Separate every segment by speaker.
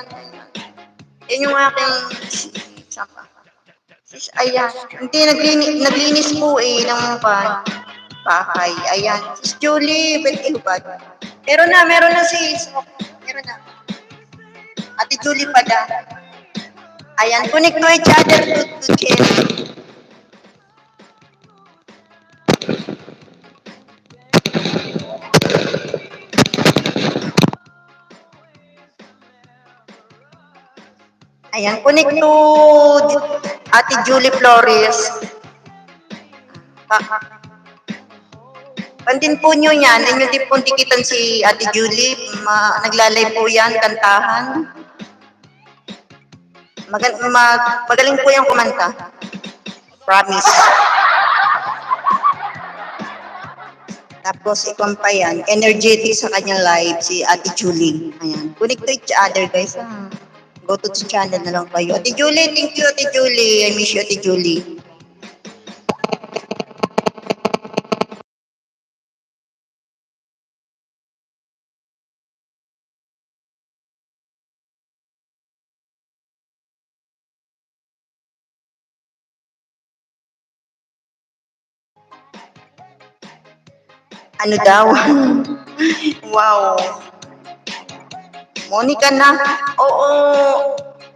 Speaker 1: ayan. Yan yung aking sapa. Sis, ayan. Hindi, naglinis po ng bahay. Ayan. Sis Julie, ba't ba? Meron na sis. Meron na. Ate Julie pala. Ayan, connect to each other to Jen. Ayan, connect to Ate Julie Flores. Pandin po nyo yan. Inyo din po tikitan si Ate Julie. Naglalay po yan, kantahan. Magaling po yung kumanta. Promise. Tapos ikon pa yan, energetic sa kanyang live, si Ate Julie. Ayan. Connect to each other, guys. Go to the channel na lang kayo. Ate Julie, thank you, Ate Julie. I miss you, Ate Julie. Ano daw? Wow. Monica na? Oo.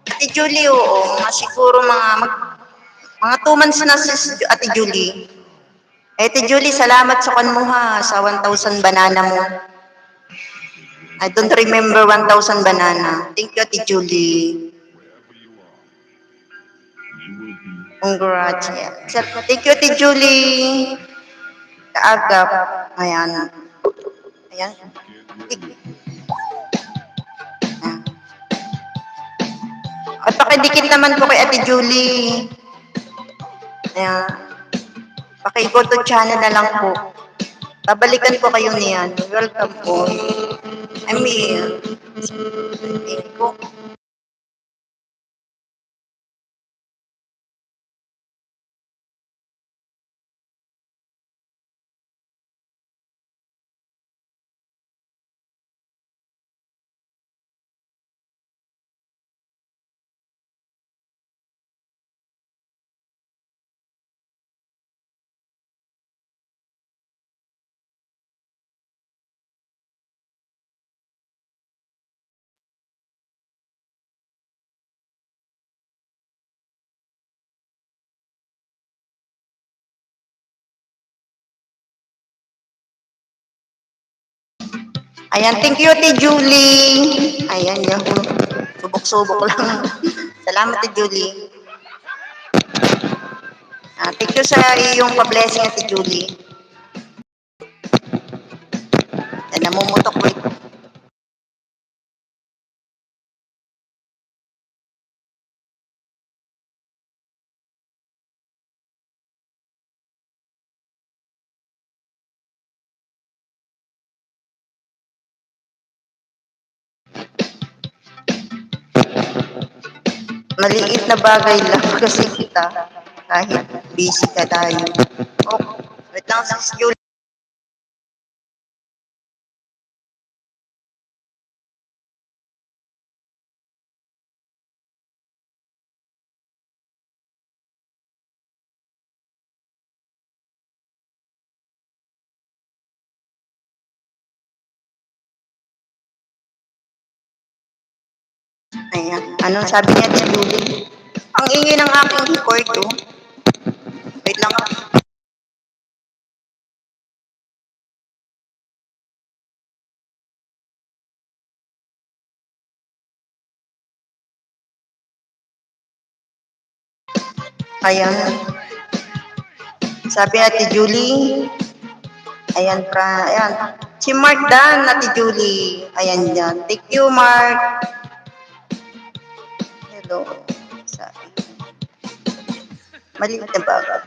Speaker 1: Ate Julie, oo. Siguro mga 2 months na si Ate Julie. Ate Julie, salamat sa kan mo ha, sa 1,000 banana mo. I don't remember 1,000 banana. Thank you, Ate Julie. Congrats. Yeah. Thank you, Ate Julie. Kaagap. Ayan. Ayan. At pakidikit naman po kay Ate Julie. Ayan. Paki-go to channel na lang po. Babalikan po kayo niyan. Welcome po. I mean, thank you po. Ayan, thank you, Ate Julie. Ayan, yung subok-subok lang. Salamat, Ate Julie. Thank you sa iyong pa-blessing, Ate Julie. Yan, namumutok ko. Maliit na bagay lang kasi kita kahit busy ka tayo. Oh, wait lang, Sis Julie. Ayan, anong sabi niya, Ate Julie? Ang ingay ng aking record, oh. Wait lang ako. Ayan. Sabi ni Ate Julie, ayan, ayan. Si Mark Dan, Ate Julie. Ayan yan. Thank you, Mark. Hello. Sabi. Maliit na bagay.